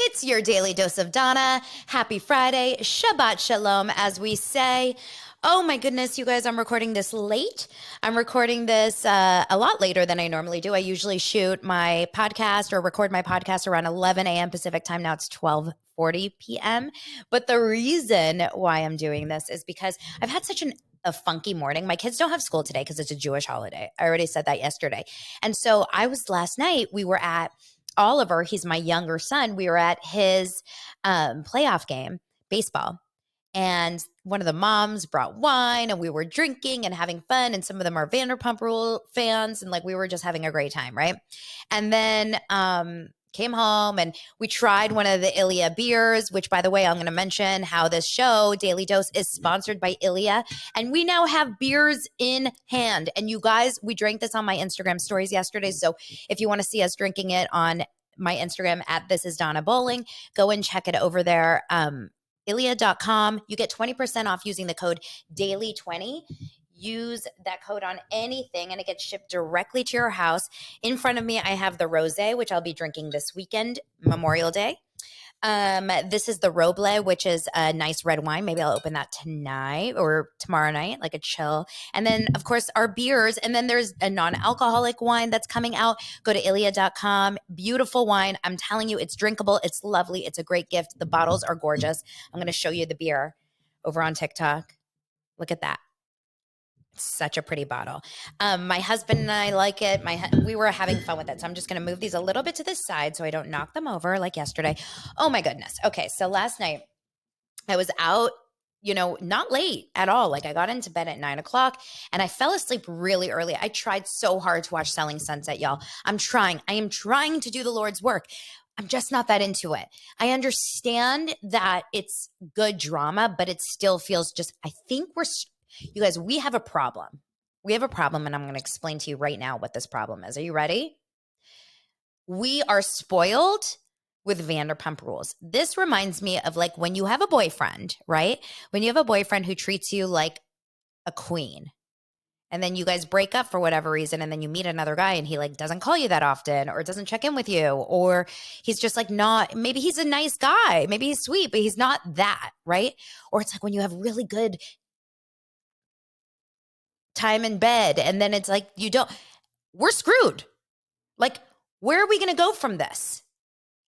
It's your daily dose of Donna. Happy Friday. Shabbat Shalom, as we say. Oh my goodness, you guys, I'm recording this late. I'm recording this a lot later than I normally do. I usually shoot my podcast or record my podcast around 11 a.m. Pacific time. Now it's 12:40 p.m. But the reason why I'm doing this is because I've had such a funky morning. My kids don't have school today because it's a Jewish holiday. I already said that yesterday. And so last night, we were at Oliver, he's my younger son, we were at his playoff game, baseball. And one of the moms brought wine and we were drinking and having fun. And some of them are Vanderpump Rule fans. And we were just having a great time, right? And then came home and we tried one of the Ilia beers, which, by the way, I'm going to mention how this show, Daily Dose, is sponsored by Ilia. And we now have beers in hand. And you guys, we drank this on my Instagram stories yesterday. So if you want to see us drinking it on my Instagram at This Is Donna Bowling, go and check it over there. Ilia.com. You get 20% off using the code DAILY20. Use that code on anything and it gets shipped directly to your house. In front of me, I have the rosé, which I'll be drinking this weekend, Memorial Day. This is the Roble, which is a nice red wine. Maybe I'll open that tonight or tomorrow night, like a chill. And then, of course, our beers. And then there's a non-alcoholic wine that's coming out. Go to Ilia.com. Beautiful wine. I'm telling you, it's drinkable. It's lovely. It's a great gift. The bottles are gorgeous. I'm going to show you the beer over on TikTok. Look at that. Such a pretty bottle. My husband and I like it. We were having fun with it. So I'm just going to move these a little bit to the side so I don't knock them over like yesterday. Oh my goodness. Okay. So last night I was out, not late at all. I got into bed at 9:00 and I fell asleep really early. I tried so hard to watch Selling Sunset, y'all. I am trying to do the Lord's work. I'm just not that into it. I understand that it's good drama, but it still feels I think you guys, we have a problem. We have a problem, and I'm going to explain to you right now what this problem is. Are you ready? We are spoiled with Vanderpump Rules. This reminds me of when you have a boyfriend, right? When you have a boyfriend who treats you like a queen, and then you guys break up for whatever reason, and then you meet another guy, and he doesn't call you that often, or doesn't check in with you, or he's just not. Maybe he's a nice guy, maybe he's sweet, but he's not that, right? Or it's when you have really good time in bed and then it's we're screwed. Where are we going to go from this?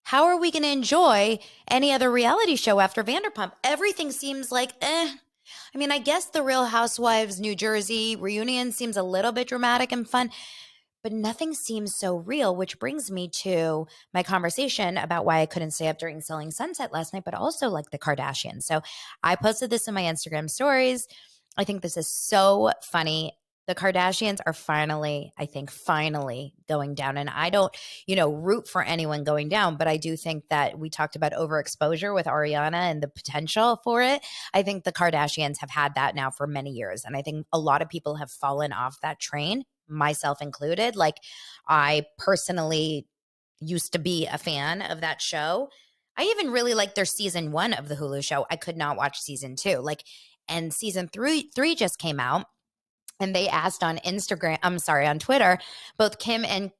How are we going to enjoy any other reality show after Vanderpump? Everything seems I guess the Real Housewives New Jersey reunion seems a little bit dramatic and fun, but nothing seems so real, which brings me to my conversation about why I couldn't stay up during Selling Sunset last night, but also the Kardashians. So I posted this in my Instagram stories. I think this is so funny. The Kardashians are finally going down. And I don't, root for anyone going down, but I do think that we talked about overexposure with Ariana and the potential for it. I think the Kardashians have had that now for many years. And I think a lot of people have fallen off that train, myself included. I personally used to be a fan of that show. I even really liked their season 1 of the Hulu show. I could not watch season 2. And season three just came out, and they asked on Twitter, both Kim and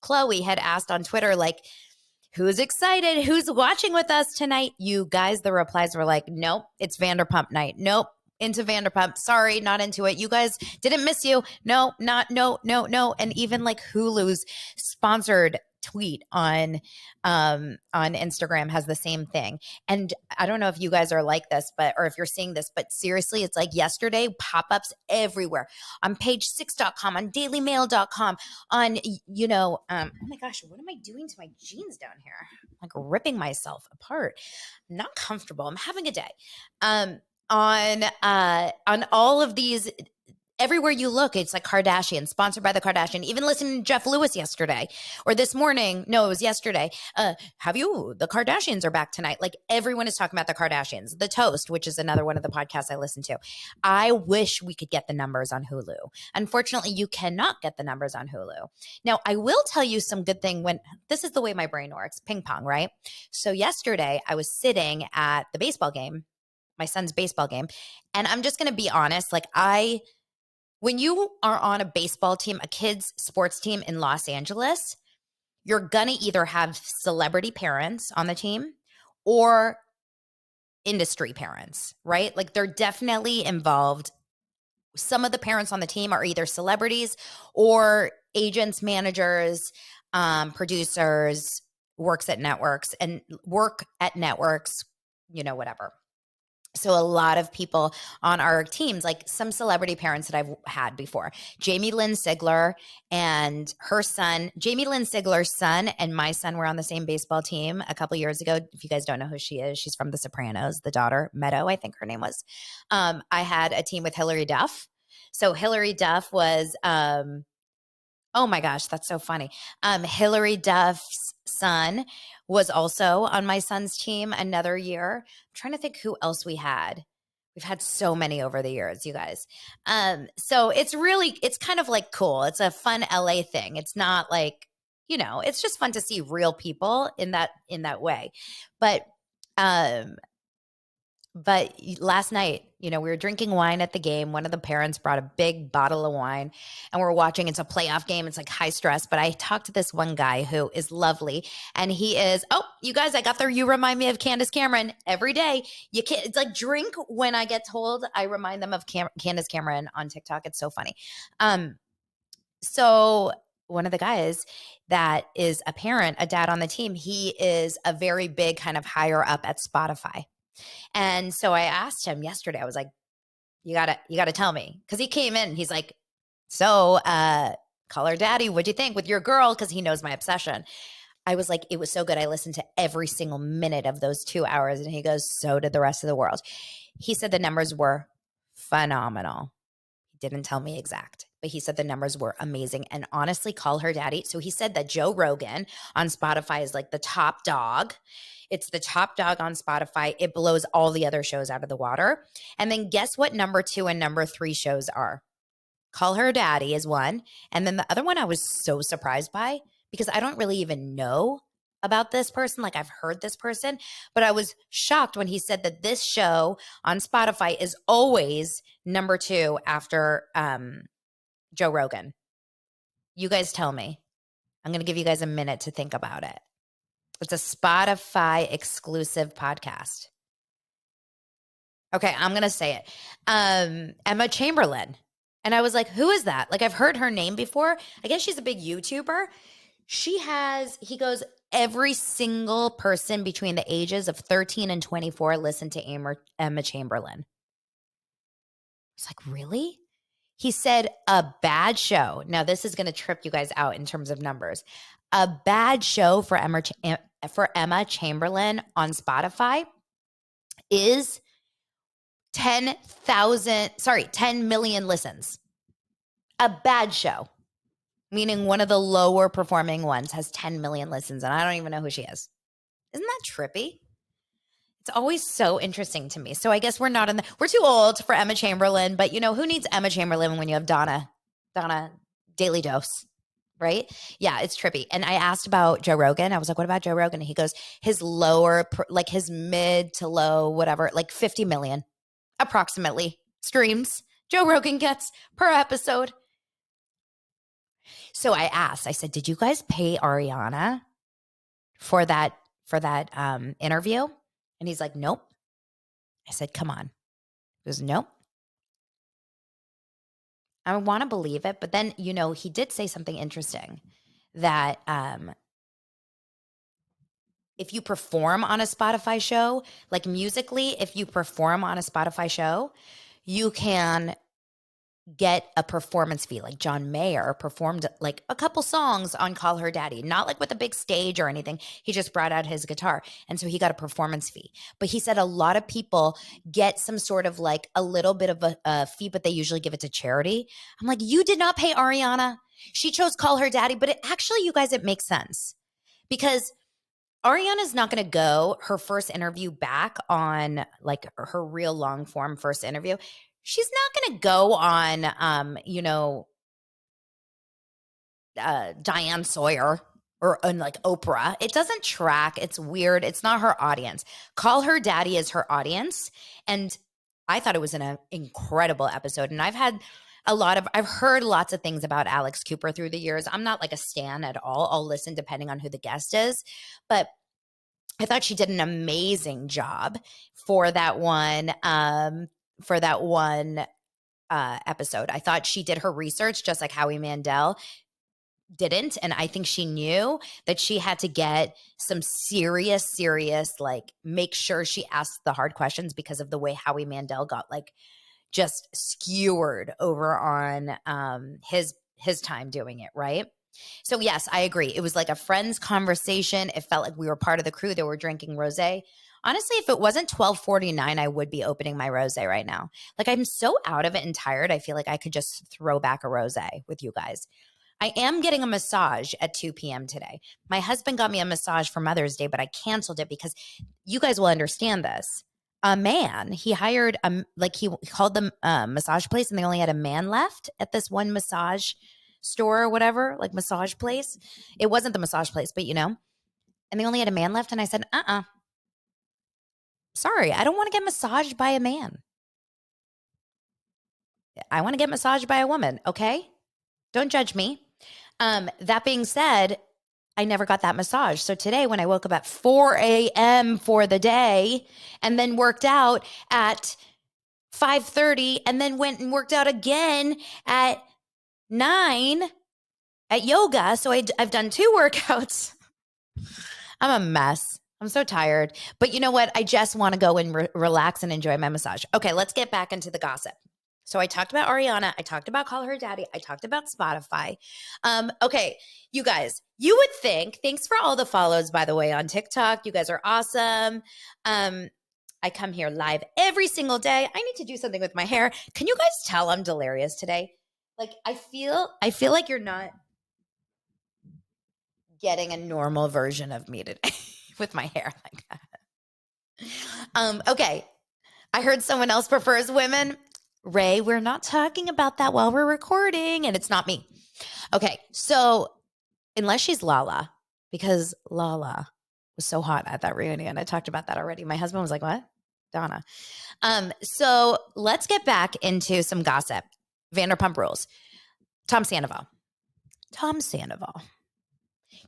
Chloe had asked on Twitter, who's excited? Who's watching with us tonight? You guys, the replies were nope, it's Vanderpump night. Nope, into Vanderpump. Sorry, not into it. You guys, didn't miss you. No. And even Hulu's sponsored tweet on Instagram has the same thing. And I don't know if you guys are like this, or if you're seeing this, but seriously, it's yesterday, pop-ups everywhere on page6.com, on dailymail.com, on, oh my gosh, what am I doing to my jeans down here? I'm ripping myself apart. I'm not comfortable. I'm having a day. On all of these, everywhere you look, it's Kardashian, sponsored by the Kardashian. Even listening to Jeff Lewis yesterday or this morning. No, it was yesterday. The Kardashians are back tonight. Everyone is talking about the Kardashians. The Toast, which is another one of the podcasts I listen to. I wish we could get the numbers on Hulu. Unfortunately, you cannot get the numbers on Hulu. Now, I will tell you some good thing this is the way my brain works, ping pong, right? So yesterday I was sitting at the baseball game, my son's baseball game. And I'm just going to be honest. When you are on a baseball team, a kids sports team in Los Angeles, you're going to either have celebrity parents on the team or industry parents, right? Like they're definitely involved. Some of the parents on the team are either celebrities or agents, managers, producers, work at networks, whatever. So a lot of people on our teams, like some celebrity parents that I've had before, Jamie Lynn Sigler and her son, Jamie Lynn Sigler's son and my son were on the same baseball team a couple years ago. If you guys don't know who she is, she's from The Sopranos, the daughter, Meadow, I think her name was. I had a team with Hilary Duff. So Hilary Duff was, oh my gosh, that's so funny. Hilary Duff's son was also on my son's team another year. I'm trying to think who else we had. We've had so many over the years, you guys. So it's kind of like cool. It's a fun LA thing. It's not like, it's just fun to see real people in that way. But last night, we were drinking wine at the game. One of the parents brought a big bottle of wine and we're watching. It's a playoff game. It's like high stress. But I talked to this one guy who is lovely. And he is, oh, you guys, I got there. You remind me of Candace Cameron every day. You can't, it's like drink when I get told. I remind them of Candace Cameron on TikTok. It's so funny. So one of the guys that is a parent, a dad on the team, he is a very big kind of higher up at Spotify. And so I asked him yesterday, I was like, you gotta tell me. Cause he came in, he's like, so call her daddy. What'd you think with your girl? Cause he knows my obsession. I was like, it was so good. I listened to every single minute of those 2 hours. And he goes, so did the rest of the world. He said the numbers were phenomenal. He didn't tell me exact, but he said the numbers were amazing. And honestly, call her daddy. So he said that Joe Rogan on Spotify is like the top dog. It's the top dog on Spotify. It blows all the other shows out of the water. And then guess what number 2 and number 3 shows are? Call Her Daddy is one. And then the other one I was so surprised by because I don't really even know about this person. Like I've heard this person, but I was shocked when he said that this show on Spotify is always number 2 after Joe Rogan. You guys tell me. I'm going to give you guys a minute to think about it. It's a Spotify exclusive podcast. Okay, I'm going to say it. Emma Chamberlain. And I was like, who is that? Like I've heard her name before. I guess she's a big YouTuber. He goes, every single person between the ages of 13 and 24 listened to Emma Chamberlain. It's like, really? He said a bad show. Now this is going to trip you guys out in terms of numbers. A bad show for Emma Chamberlain on Spotify is 10 million listens. A bad show, meaning one of the lower performing ones has 10 million listens, and I don't even know who she is. Isn't that trippy? It's always so interesting to me. So I guess we're too old for Emma Chamberlain, but who needs Emma Chamberlain when you have Donna Daily Dose? Right? Yeah, it's trippy. And I asked about Joe Rogan. I was like, what about Joe Rogan? And he goes, his his mid to low, whatever, like 50 million approximately streams Joe Rogan gets per episode. So I said, did you guys pay Ariana for that interview? And he's like, nope. I said, come on. He goes, nope. I want to believe it. But then, he did say something interesting that if you perform on a Spotify show, like musically, if you perform on a Spotify show, you can get a performance fee. Like John Mayer performed like a couple songs on Call Her Daddy, not like with a big stage or anything. He just brought out his guitar. And so he got a performance fee. But he said a lot of people get some sort of like a little bit of a fee, but they usually give it to charity. I'm like, you did not pay Ariana. She chose Call Her Daddy. But you guys, it makes sense because Ariana's not going to go her first interview back on like her real long form first interview. She's not going to go on, Diane Sawyer or on like Oprah. It doesn't track. It's weird. It's not her audience. Call Her Daddy is her audience. And I thought it was an incredible episode. And I've had I've heard lots of things about Alex Cooper through the years. I'm not like a stan at all. I'll listen depending on who the guest is, but I thought she did an amazing job for that one. For that one episode, I thought she did her research just like Howie Mandel didn't, and I think she knew that she had to get some serious, like make sure she asked the hard questions because of the way Howie Mandel got like just skewered over on his time doing it, right? So yes, I agree. It was like a friend's conversation. It felt like we were part of the crew that were drinking rosé. Honestly, if it wasn't 12:49, I would be opening my rosé right now. Like I'm so out of it and tired. I feel like I could just throw back a rosé with you guys. I am getting a massage at 2 p.m. today. My husband got me a massage for Mother's Day, but I canceled it because you guys will understand this. A man, he hired, he called them massage place and they only had a man left at this one massage store or whatever, like massage place. It wasn't the massage place, but and they only had a man left. And I said, sorry, I don't want to get massaged by a man. I want to get massaged by a woman. Okay. Don't judge me. That being said, I never got that massage. So today when I woke up at 4 a.m. for the day and then worked out at 5:30 and then went and worked out again at 9 at yoga. So I've done 2 workouts. I'm a mess. I'm so tired. But you know what? I just want to go and relax and enjoy my massage. Okay, let's get back into the gossip. So I talked about Ariana. I talked about Call Her Daddy. I talked about Spotify. Okay, you guys, you would think, thanks for all the follows, by the way, on TikTok. You guys are awesome. I come here live every single day. I need to do something with my hair. Can you guys tell I'm delirious today? Like I feel like you're not getting a normal version of me today with my hair like that. Okay. I heard someone else prefers women. Ray, we're not talking about that while we're recording, and it's not me. Okay. So unless she's Lala, because Lala was so hot at that reunion. I talked about that already. My husband was like, what? Donna. So let's get back into some gossip. Vanderpump Rules. Tom Sandoval.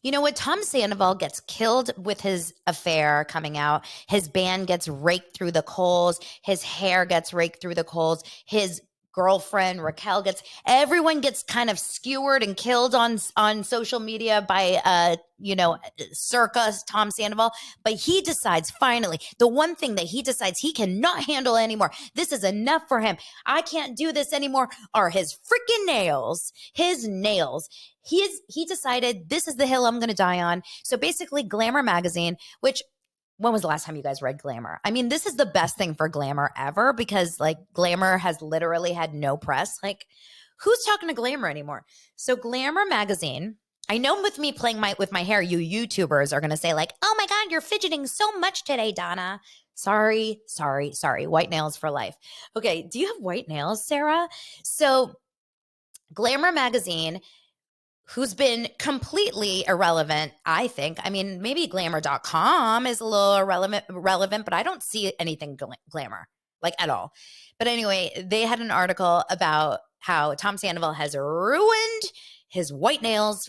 You know what? Tom Sandoval gets killed with his affair coming out. His band gets raked through the coals. His hair gets raked through the coals. His girlfriend, Raquel, everyone gets kind of skewered and killed on social media by, circa Tom Sandoval. But he decides finally, the one thing that he decides he cannot handle anymore, this is enough for him. I can't do this anymore, are his freaking nails. His nails. He decided this is the hill I'm going to die on. So basically Glamour magazine, which when was the last time you guys read Glamour? I mean, this is the best thing for Glamour ever because like Glamour has literally had no press. Like who's talking to Glamour anymore? So Glamour magazine, I know with me playing with my hair, you YouTubers are going to say like, oh my God, you're fidgeting so much today, Donna. Sorry. White nails for life. Okay. Do you have white nails, Sarah? So Glamour magazine, who's been completely irrelevant, I think. I mean, maybe glamour.com is a little relevant, but I don't see anything glamour, like at all. But anyway, they had an article about how Tom Sandoval has ruined his white nails.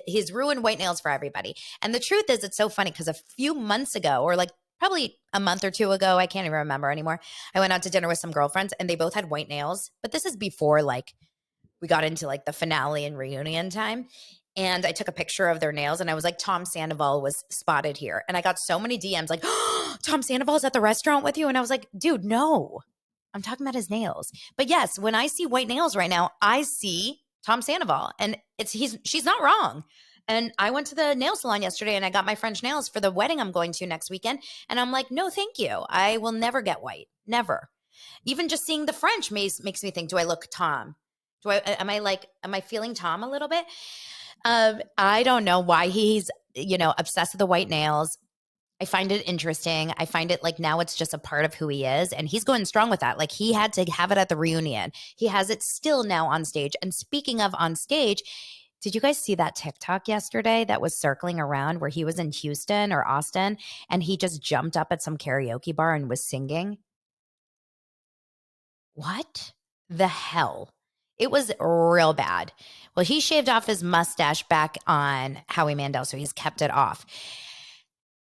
He's ruined white nails for everybody. And the truth is, it's so funny because a few months ago, or like probably a month or 2 ago, I can't even remember anymore, I went out to dinner with some girlfriends and they both had white nails. But this is before like we got into like the finale and reunion time. And I took a picture of their nails and I was like, Tom Sandoval was spotted here. And I got so many DMs like, oh, Tom Sandoval's at the restaurant with you. And I was like, dude, no, I'm talking about his nails. But yes, when I see white nails right now, I see Tom Sandoval and she's not wrong. And I went to the nail salon yesterday and I got my French nails for the wedding I'm going to next weekend. And I'm like, no, thank you. I will never get white. Never. Even just seeing the French makes me think, do I look Tom? Am I feeling Tom a little bit? I don't know why he's, obsessed with the white nails. I find it interesting. I find it like now it's just a part of who he is. And he's going strong with that. Like he had to have it at the reunion. He has it still now on stage. And speaking of on stage, did you guys see that TikTok yesterday that was circling around where he was in Houston or Austin and he just jumped up at some karaoke bar and was singing? What the hell? It was real bad. Well, he shaved off his mustache back on Howie Mandel, so he's kept it off.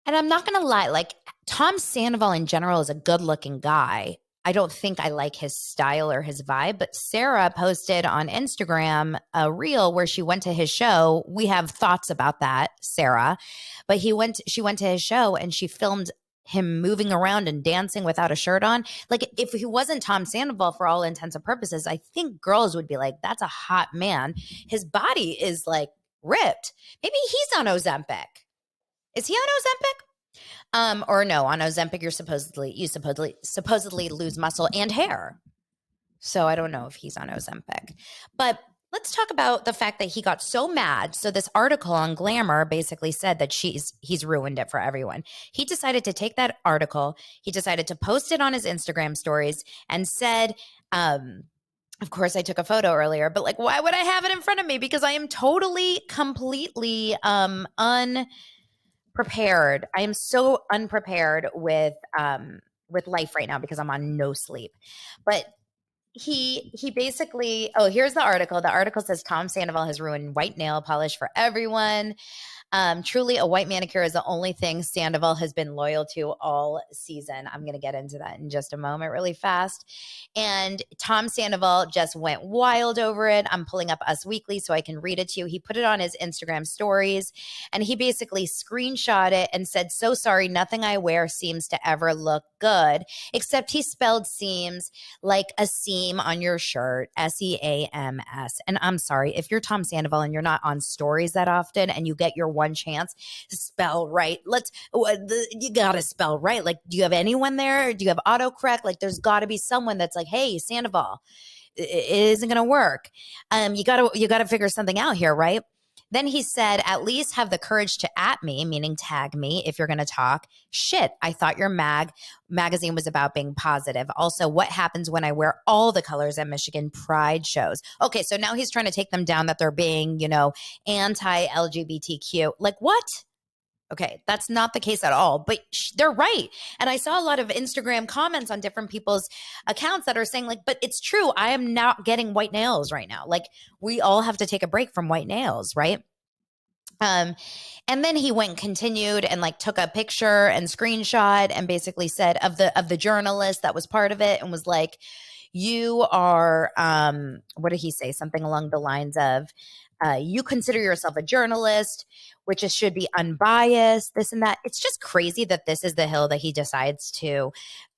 And I'm not going to lie, like Tom Sandoval in general is a good looking guy. I don't think I like his style or his vibe, but Sarah posted on Instagram a reel where she went to his show. We have thoughts about that, Sarah, but she went to his show and she filmed him moving around and dancing without a shirt on. Like if he wasn't Tom Sandoval for all intents and purposes, I think girls would be like, that's a hot man. His body is like ripped. Maybe he's on Ozempic. Is he on Ozempic? Or no, on Ozempic, you supposedly lose muscle and hair. So I don't know if he's on Ozempic. But let's talk about the fact that he got so mad. So this article on Glamour basically said that he's ruined it for everyone. He decided to take that article, he decided to post it on his Instagram stories and said, of course, I took a photo earlier, but like, why would I have it in front of me? Because I am totally, completely unprepared. I am so unprepared with life right now because I'm on no sleep. But he basically, oh, here's the article. The article says Tom Sandoval has ruined white nail polish for everyone. Truly, a white manicure is the only thing Sandoval has been loyal to all season. I'm going to get into that in just a moment really fast. And Tom Sandoval just went wild over it. I'm pulling up Us Weekly so I can read it to you. He put it on his Instagram stories and he basically screenshot it and said, so sorry, nothing I wear seems to ever look good, except he spelled seams like a seam on your shirt, SEAMS. And I'm sorry, if you're Tom Sandoval and you're not on stories that often and you get your one chance to spell right, you got to spell right. Like, do you have anyone there? Do you have autocorrect? Like, there's got to be someone that's like, hey, Sandoval, it isn't going to work. You got to figure something out here, right? Then he said, at least have the courage to at me, meaning tag me if you're going to talk. Shit, I thought your magazine was about being positive. Also, what happens when I wear all the colors at Michigan Pride shows? Okay, so now he's trying to take them down that they're being, anti-LGBTQ. Like what? Okay, that's not the case at all, but they're right. And I saw a lot of Instagram comments on different people's accounts that are saying like, but it's true. I am not getting white nails right now. Like we all have to take a break from white nails, right? And then he went and continued and like took a picture and screenshot and basically said of the journalist that was part of it and was like, you are, what did he say? Something along the lines of, you consider yourself a journalist, which should be unbiased, this and that. It's just crazy that this is the hill that he decides to,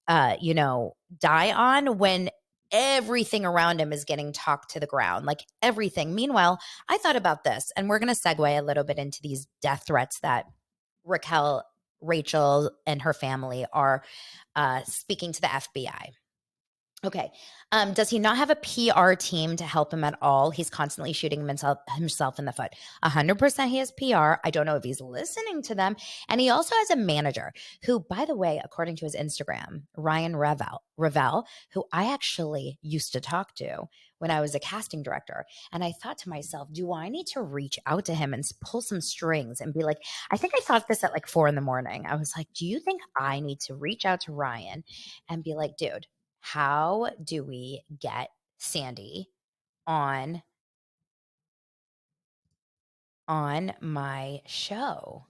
die on when everything around him is getting talked to the ground, like everything. Meanwhile, I thought about this, and we're going to segue a little bit into these death threats that Rachel and her family are speaking to the FBI. Okay. Does he not have a PR team to help him at all? He's constantly shooting himself in the foot. 100% he has PR. I don't know if he's listening to them. And he also has a manager who, by the way, according to his Instagram, Ryan Revel, who I actually used to talk to when I was a casting director. And I thought to myself, do I need to reach out to him and pull some strings and be like, I think I thought this at like 4 a.m. I was like, do you think I need to reach out to Ryan and be like, dude, how do we get Sandy on my show?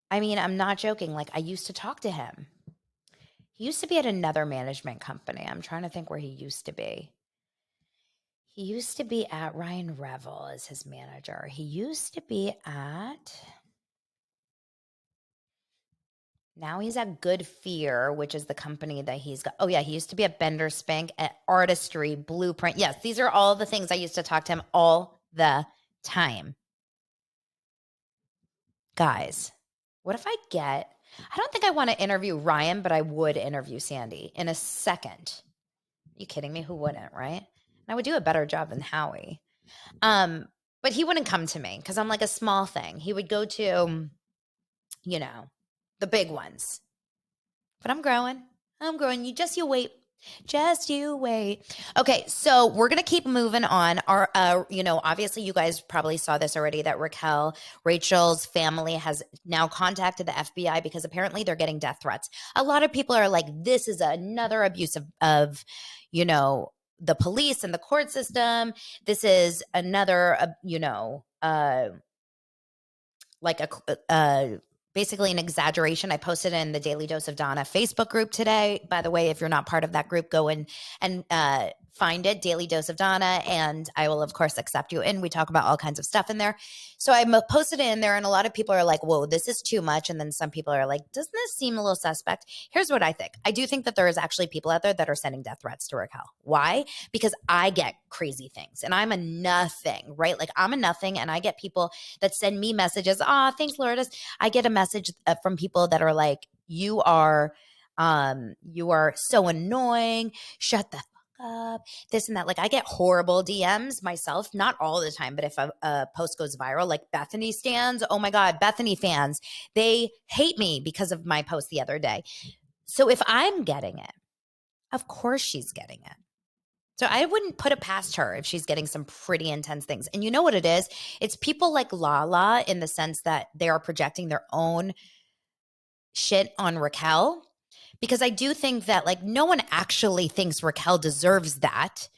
I mean, I'm not joking. Like I used to talk to him. He used to be at another management company. I'm trying to think where he used to be. He used to be at Ryan Revel as his manager. He used to be at, now he's at Good Fear, which is the company that he's got. Oh, yeah, he used to be at Bender Spank, at Artistry, Blueprint. Yes, these are all the things I used to talk to him all the time. Guys, what if I don't think I want to interview Ryan, but I would interview Sandy in a second. Are you kidding me? Who wouldn't, right? And I would do a better job than Howie. But he wouldn't come to me because I'm like a small thing. He would go to, the big ones. But I'm growing. You wait. Just you wait. Okay, so we're gonna keep moving on. Our, obviously, you guys probably saw this already. That Rachel's family has now contacted the FBI because apparently they're getting death threats. A lot of people are like, "This is another abuse of the police and the court system. This is another, like basically an exaggeration. I posted in the Daily Dose of Donna Facebook group today. By the way, if you're not part of that group, go in and find it, Daily Dose of Donna, and I will, of course, accept you in. We talk about all kinds of stuff in there. So I posted it in there, and a lot of people are like, whoa, this is too much. And then some people are like, doesn't this seem a little suspect? Here's what I think. I do think that there is actually people out there that are sending death threats to Raquel. Why? Because I get crazy things, and I'm a nothing, right? Like I'm a nothing, and I get people that send me messages. Thanks, Lourdes. I get a message from people that are like, you are so annoying. Shut the up, this and that. Like I get horrible DMs myself, not all the time, but if a post goes viral, like Bethany stands, oh my God, Bethany fans, they hate me because of my post the other day. So if I'm getting it, of course she's getting it. So I wouldn't put it past her if she's getting some pretty intense things. And you know what it is? It's people like Lala in the sense that they are projecting their own shit on Raquel. Because I do think that like no one actually thinks Raquel deserves that.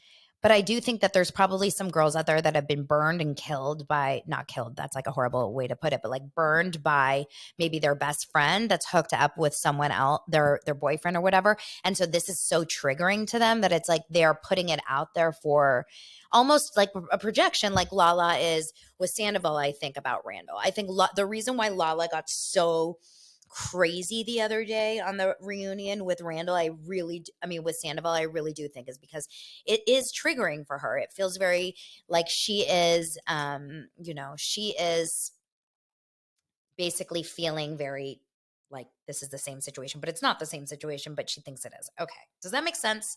But I do think that there's probably some girls out there that have been burned and killed by, not killed, that's like a horrible way to put it, but like burned by maybe their best friend that's hooked up with someone else, their boyfriend or whatever. And so this is so triggering to them that it's like they're putting it out there for almost like a projection, like Lala is with Sandoval, I think, about Randall. I think the reason why Lala got so crazy the other day on the reunion with Randall, with Sandoval, I really do think is because it is triggering for her. It feels very like she is, she is basically feeling very like this is the same situation, but it's not the same situation, but she thinks it is. Okay. Does that make sense?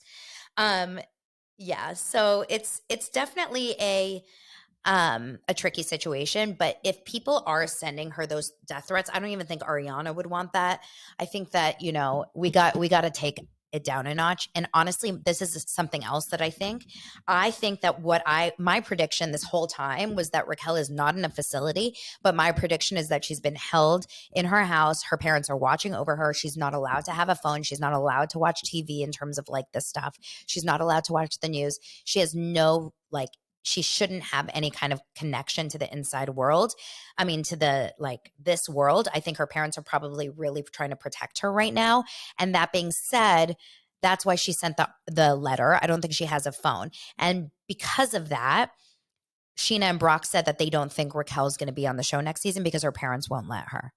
Yeah. So it's definitely a tricky situation. But if people are sending her those death threats, I don't even think Ariana would want that. I think that, we got to take it down a notch. And honestly, this is something else that I think that my prediction this whole time was that Raquel is not in a facility, but my prediction is that she's been held in her house. Her parents are watching over her. She's not allowed to have a phone. She's not allowed to watch TV in terms of like this stuff. She's not allowed to watch the news. She has no she shouldn't have any kind of connection to the inside world. I mean, to the this world. I think her parents are probably really trying to protect her right now. And that being said, that's why she sent the letter. I don't think she has a phone. And because of that, Sheena and Brock said that they don't think Raquel's going to be on the show next season because her parents won't let her.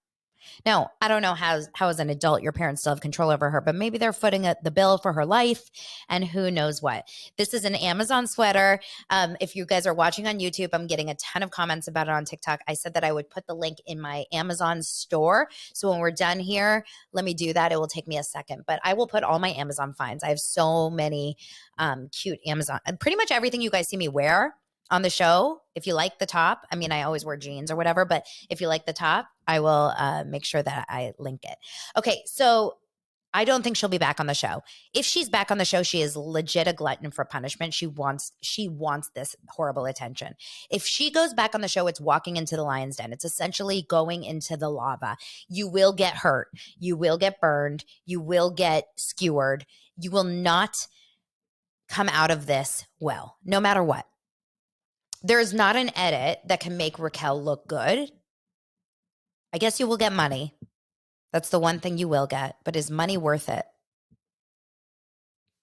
Now, I don't know how as an adult your parents still have control over her, but maybe they're footing the bill for her life and who knows what. This is an Amazon sweater. If you guys are watching on YouTube, I'm getting a ton of comments about it on TikTok. I said that I would put the link in my Amazon store. So when we're done here, let me do that. It will take me a second, but I will put all my Amazon finds. I have so many cute Amazon, pretty much everything you guys see me wear on the show. If you like the top, I mean, I always wear jeans or whatever, but if you like the top, I will make sure that I link it. Okay, so I don't think she'll be back on the show. If she's back on the show, she is legit a glutton for punishment. She wants this horrible attention. If she goes back on the show, it's walking into the lion's den. It's essentially going into the lava. You will get hurt. You will get burned. You will get skewered. You will not come out of this well, no matter what. There is not an edit that can make Raquel look good. I guess you will get money. That's the one thing you will get. But is money worth it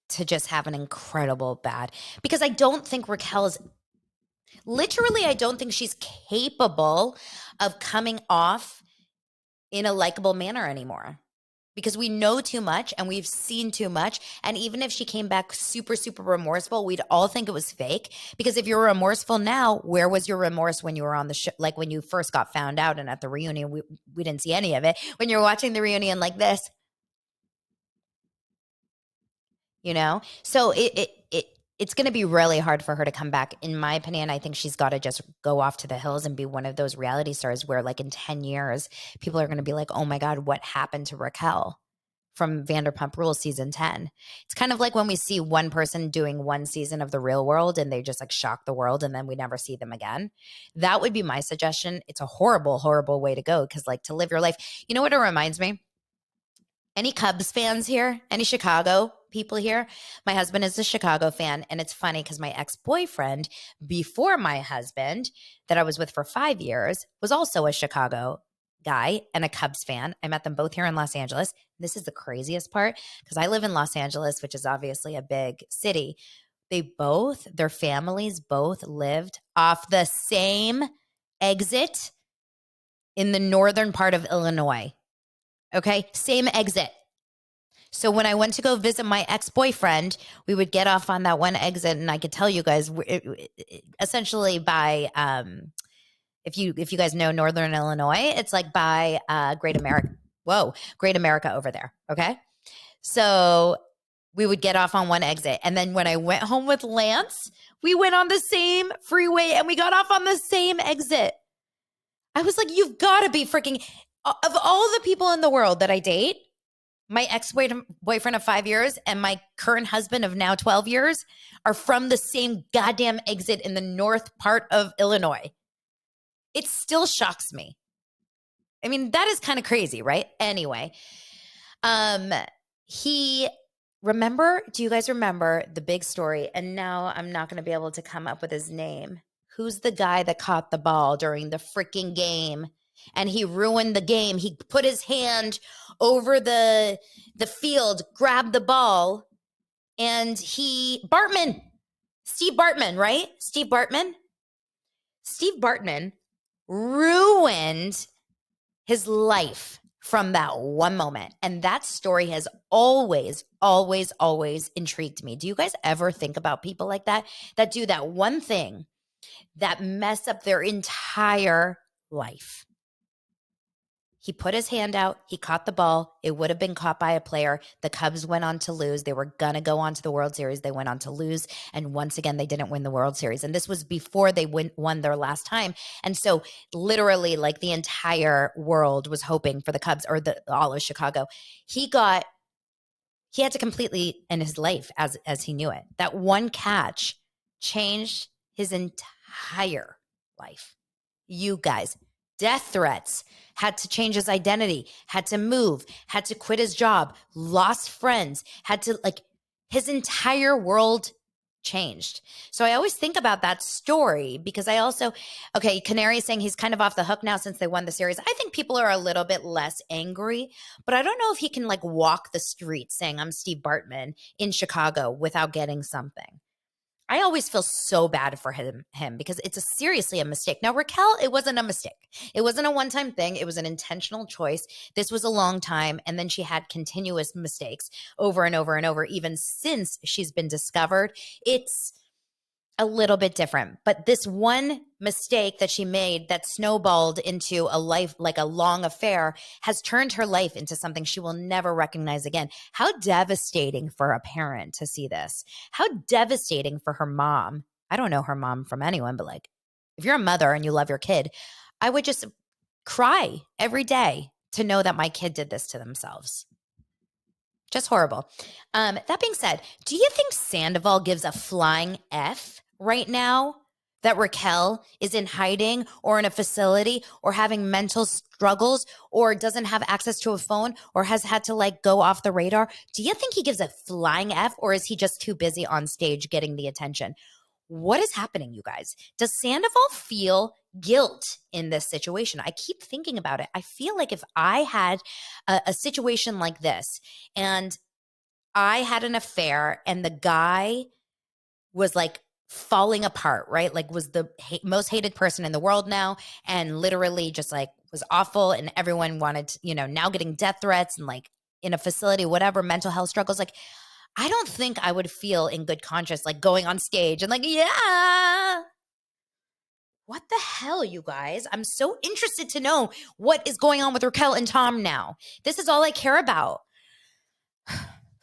to just have an incredible bad? Because I don't think Raquel's literally, I don't think she's capable of coming off in a likable manner anymore. Because we know too much and we've seen too much. And even if she came back super, super remorseful, we'd all think it was fake. Because if you're remorseful now, where was your remorse when you were on the show? Like when you first got found out and at the reunion, we didn't see any of it. When you're watching the reunion like this, So it's going to be really hard for her to come back. In my opinion, I think she's got to just go off to the hills and be one of those reality stars where like in 10 years, people are going to be like, oh my God, what happened to Raquel from Vanderpump Rules season 10? It's kind of like when we see one person doing one season of The Real World and they just like shock the world and then we never see them again. That would be my suggestion. It's a horrible, horrible way to go because like to live your life. You know what it reminds me? Any Cubs fans here? Any Chicago people here. My husband is a Chicago fan. And it's funny because my ex-boyfriend before my husband that I was with for 5 years was also a Chicago guy and a Cubs fan. I met them both here in Los Angeles. This is the craziest part because I live in Los Angeles, which is obviously a big city. Their families both lived off the same exit in the northern part of Illinois. Okay, same exit. So when I went to go visit my ex-boyfriend, we would get off on that one exit, and I could tell you guys, essentially by if you guys know Northern Illinois, it's like by Great America. Whoa, Great America over there. Okay, so we would get off on one exit, and then when I went home with Lance, we went on the same freeway, and we got off on the same exit. I was like, you've got to be freaking. Of all the people in the world that I date, my ex-boyfriend of 5 years and my current husband of now 12 years are from the same goddamn exit in the north part of Illinois. It still shocks me. I mean, that is kind of crazy, right? Anyway, do you guys remember the big story? And now I'm not going to be able to come up with his name. Who's the guy that caught the ball during the freaking game? And he ruined the game. He put his hand over the field, grabbed the ball, and Steve Bartman, right? Steve Bartman ruined his life from that one moment. And that story has always, always, always intrigued me. Do you guys ever think about people like that do that one thing that mess up their entire life? He put his hand out. He caught the ball. It would have been caught by a player. The Cubs went on to lose. They were going to go on to the World Series. They went on to lose. And once again, they didn't win the World Series. And this was before they won their last time. And so literally like the entire world was hoping for the Cubs or all of Chicago. He had to completely end his life as he knew it. That one catch changed his entire life. You guys, death threats, had to change his identity, had to move, had to quit his job, lost friends, his entire world changed. So I always think about that story because Canary saying he's kind of off the hook now since they won the series. I think people are a little bit less angry, but I don't know if he can walk the streets saying I'm Steve Bartman in Chicago without getting something. I always feel so bad for him because it's seriously a mistake. Now, Raquel, it wasn't a mistake. It wasn't a one-time thing. It was an intentional choice. This was a long time. And then she had continuous mistakes over and over and over, even since she's been discovered. It's a little bit different. But this one mistake that she made that snowballed into a life, like a long affair, has turned her life into something she will never recognize again. How devastating for a parent to see this. How devastating for her mom. I don't know her mom from anyone, but if you're a mother and you love your kid, I would just cry every day to know that my kid did this to themselves. Just horrible. That being said, do you think Sandoval gives a flying F right now that Raquel is in hiding or in a facility or having mental struggles or doesn't have access to a phone or has had to go off the radar? Do you think he gives a flying F or is he just too busy on stage getting the attention? What is happening, you guys? Does Sandoval feel guilt in this situation? I keep thinking about it. I feel like if I had a situation like this and I had an affair and the guy was falling apart, right? Was the most hated person in the world now and literally just was awful and everyone wanted, now getting death threats and in a facility, whatever, mental health struggles. I don't think I would feel in good conscience, going on stage and yeah. What the hell, you guys? I'm so interested to know what is going on with Raquel and Tom now. This is all I care about.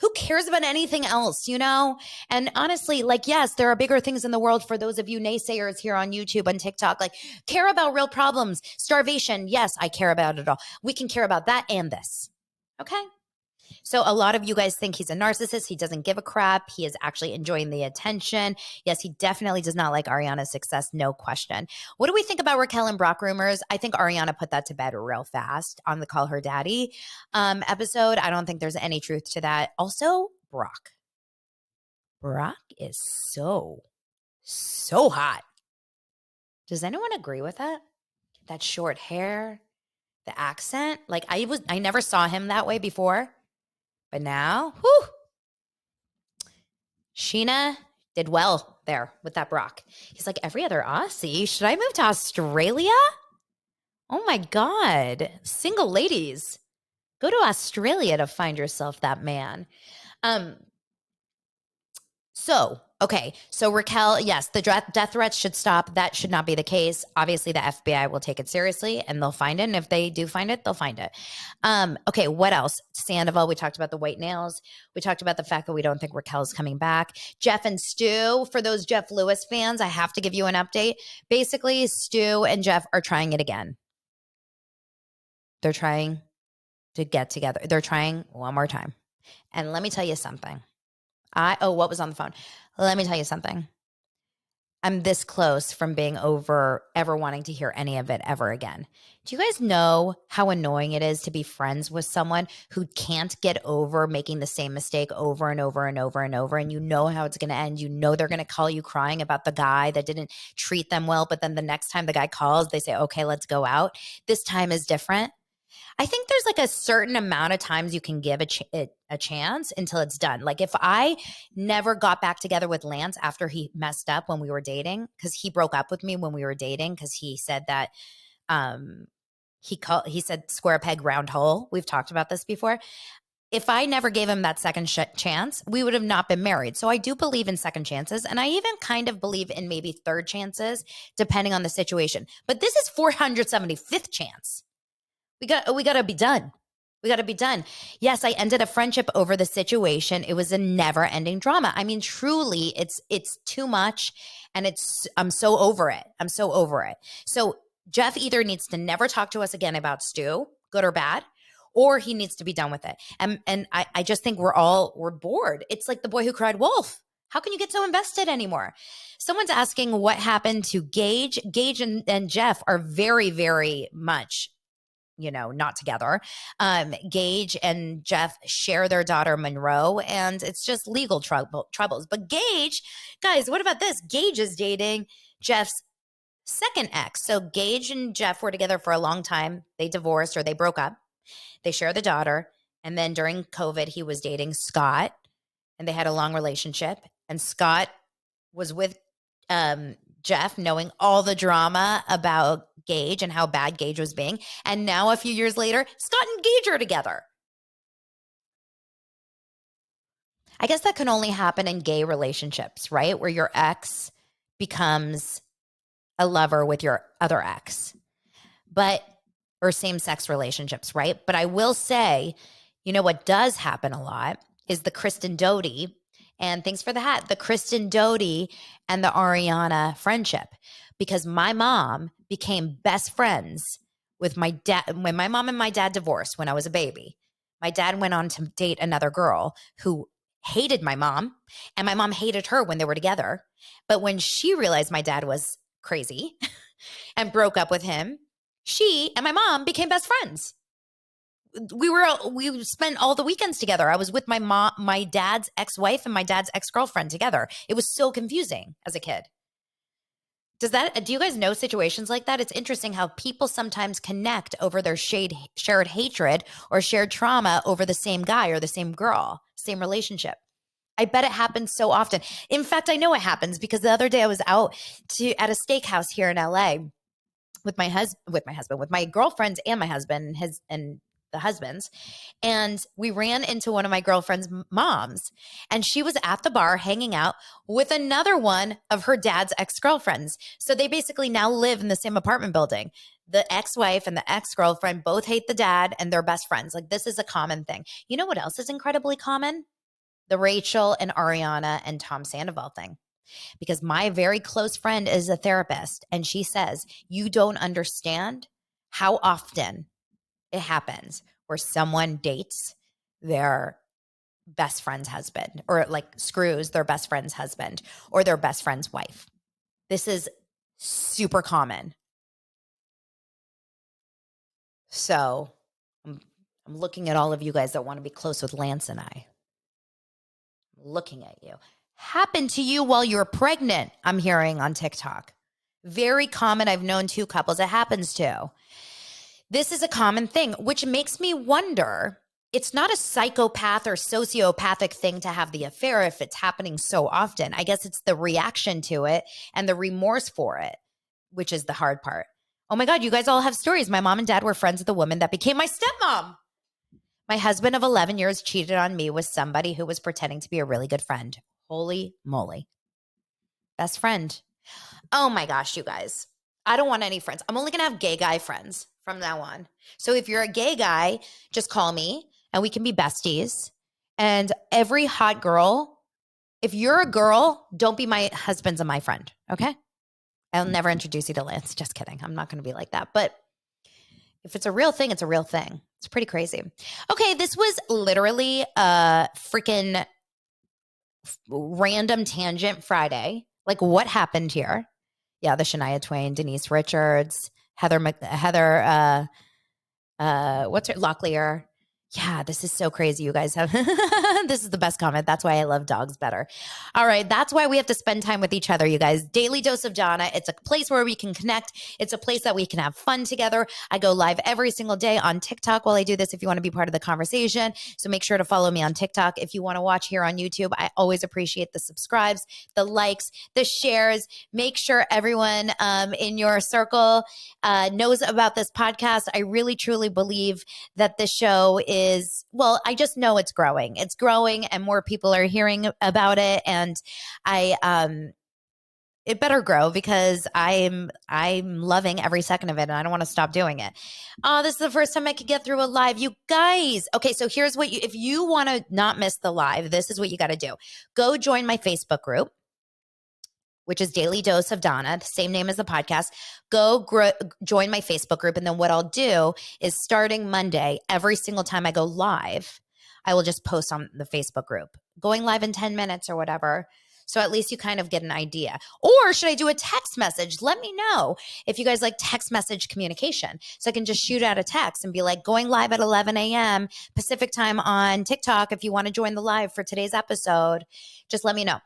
Who cares about anything else, And honestly, yes, there are bigger things in the world for those of you naysayers here on YouTube and TikTok. Care about real problems, starvation. Yes, I care about it all. We can care about that and this. Okay? So a lot of you guys think he's a narcissist. He doesn't give a crap. He is actually enjoying the attention. Yes, he definitely does not like Ariana's success, no question. What do we think about Raquel and Brock rumors? I think Ariana put that to bed real fast on the Call Her Daddy episode. I don't think there's any truth to that. Also, Brock. Brock is so hot. Does anyone agree with that? That short hair, the accent. Like I never saw him that way before, but now, whew, Sheena did well there with that Brock. He's like, every other Aussie. Should I move to Australia? Oh my God. Single ladies, go to Australia to find yourself that man. Um, So Raquel, yes, the death threats should stop. That should not be the case. Obviously, the FBI will take it seriously and they'll find it. And if they do find it, they'll find it. Okay, what else? Sandoval, we talked about the white nails. We talked about the fact that we don't think Raquel's coming back. Jeff and Stu, for those Jeff Lewis fans, I have to give you an update. Basically, Stu and Jeff are trying it again. They're trying to get together. They're trying one more time. And let me tell you something. What was on the phone? Let me tell you something. I'm this close from being over ever wanting to hear any of it ever again. Do you guys know how annoying it is to be friends with someone who can't get over making the same mistake over and over and over and over? And you know how it's going to end. You know they're going to call you crying about the guy that didn't treat them well. But then the next time the guy calls, they say, okay, let's go out. This time is different. I think there's like a certain amount of times you can give a chance until it's done. Like if I never got back together with Lance after he messed up when we were dating, because he broke up with me when we were dating, because he said that he said square peg round hole. We've talked about this before. If I never gave him that second chance, we would have not been married. So I do believe in second chances. And I even kind of believe in maybe third chances, depending on the situation. But this is 475th chance. We got to be done. We got to be done. Yes, I ended a friendship over the situation. It was a never-ending drama. I mean, truly, it's too much, and I'm so over it. I'm so over it. So Jeff either needs to never talk to us again about Stu, good or bad, or he needs to be done with it. And I just think we're bored. It's like the boy who cried wolf. How can you get so invested anymore? Someone's asking what happened to Gage. Gage and Jeff are very, very much not together. Gage and Jeff share their daughter Monroe, and it's just legal troubles. But Gage, guys, what about this? Gage is dating Jeff's second ex. So Gage and Jeff were together for a long time. They divorced or they broke up. They share the daughter. And then during COVID, he was dating Scott, and they had a long relationship. And Scott was with Jeff, knowing all the drama about Gage and how bad Gage was being. And now a few years later, Scott and Gage are together. I guess that can only happen in gay relationships, right? Where your ex becomes a lover with your other ex, or same-sex relationships, right? But I will say, what does happen a lot is the Kristen Doty, and thanks for the hat, the Kristen Doty and the Ariana friendship, because my mom became best friends with my dad. When my mom and my dad divorced when I was a baby, my dad went on to date another girl who hated my mom, and my mom hated her when they were together. But when she realized my dad was crazy and broke up with him, she and my mom became best friends. We spent all the weekends together. I was with my dad's ex-wife and my dad's ex-girlfriend together. It was so confusing as a kid. Do you guys know situations like that? It's interesting how people sometimes connect over their shared hatred or shared trauma over the same guy or the same girl, same relationship. I bet it happens so often. In fact, I know it happens because the other day I was out at a steakhouse here in LA with my girlfriends and my husband, and the husbands. And we ran into one of my girlfriend's moms, and she was at the bar hanging out with another one of her dad's ex-girlfriends. So they basically now live in the same apartment building. The ex-wife and the ex-girlfriend both hate the dad, and they're best friends. Like, this is a common thing. You know what else is incredibly common? The Rachel and Ariana and Tom Sandoval thing. Because my very close friend is a therapist, and she says, you don't understand how often it happens where someone dates their best friend's husband, or like screws their best friend's husband or their best friend's wife. This is super common. So I'm looking at all of you guys that want to be close with Lance and I. I'm looking at you. happened to you while you're pregnant, I'm hearing on TikTok. Very common. I've known 2 couples it happens to. This is a common thing, which makes me wonder, it's not a psychopath or sociopathic thing to have the affair if it's happening so often. I guess it's the reaction to it and the remorse for it, which is the hard part. Oh my God, you guys all have stories. My mom and dad were friends with the woman that became my stepmom. My husband of 11 years cheated on me with somebody who was pretending to be a really good friend. Holy moly. Best friend. Oh my gosh, you guys. I don't want any friends. I'm only going to have gay guy friends from now on. So if you're a gay guy, just call me and we can be besties. And every hot girl, if you're a girl, don't be my husband's and my friend. Okay. I'll never introduce you to Lance. Just kidding. I'm not going to be like that. But if it's a real thing, it's a real thing. It's pretty crazy. Okay. This was literally a freaking random tangent Friday. Like, what happened here? Yeah, the Shania Twain, Denise Richards, Heather, what's her, Locklear. Yeah, this is so crazy. You guys have, this is the best comment. That's why I love dogs better. All right. That's why we have to spend time with each other, you guys. Daily Dose of Donna. It's a place where we can connect. It's a place that we can have fun together. I go live every single day on TikTok while I do this if you want to be part of the conversation. So make sure to follow me on TikTok. If you want to watch here on YouTube, I always appreciate the subscribes, the likes, the shares. Make sure everyone in your circle knows about this podcast. I really, truly believe that the show is, well, I just know it's growing. It's growing and more people are hearing about it. And it better grow because I'm loving every second of it and I don't want to stop doing it. This is the first time I could get through a live. You guys. Okay. So here's what if you want to not miss the live, this is what you got to do. Go join my Facebook group, which is Daily Dose of Donna, the same name as the podcast. Go join my Facebook group. And then what I'll do is starting Monday, every single time I go live, I will just post on the Facebook group, going live in 10 minutes or whatever. So at least you kind of get an idea. Or should I do a text message? Let me know if you guys like text message communication. So I can just shoot out a text and be like, going live at 11 a.m. Pacific time on TikTok. If you want to join the live for today's episode, just let me know.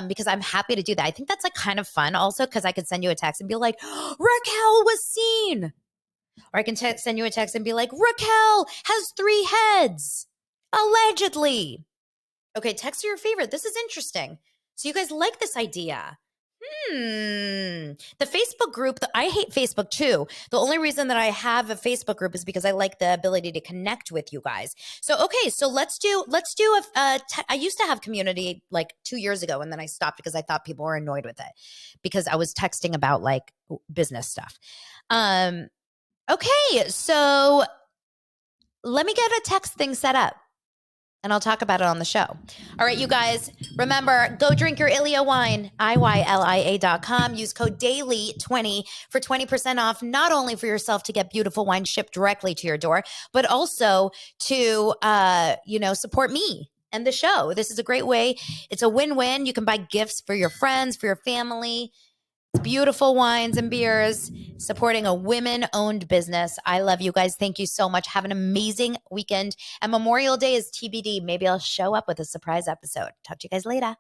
Because I'm happy to do that. I think that's like kind of fun also because I could send you a text and be like, Raquel was seen. Or I can send you a text and be like, Raquel has 3 heads, allegedly. Okay, text your favorite. This is interesting. So you guys like this idea. The Facebook group, I hate Facebook too. The only reason that I have a Facebook group is because I like the ability to connect with you guys. So, okay, so let's do I used to have community like 2 years ago and then I stopped because I thought people were annoyed with it because I was texting about like business stuff. Okay, so let me get a text thing set up. And I'll talk about it on the show. All right, you guys, remember, go drink your Ilia wine, IYLIA.com. Use code DAILY20 for 20% off, not only for yourself to get beautiful wine shipped directly to your door, but also to, support me and the show. This is a great way. It's a win-win. You can buy gifts for your friends, for your family. Beautiful wines and beers, supporting a women-owned business. I love you guys. Thank you so much. Have an amazing weekend. And Memorial Day is TBD. Maybe I'll show up with a surprise episode. Talk to you guys later.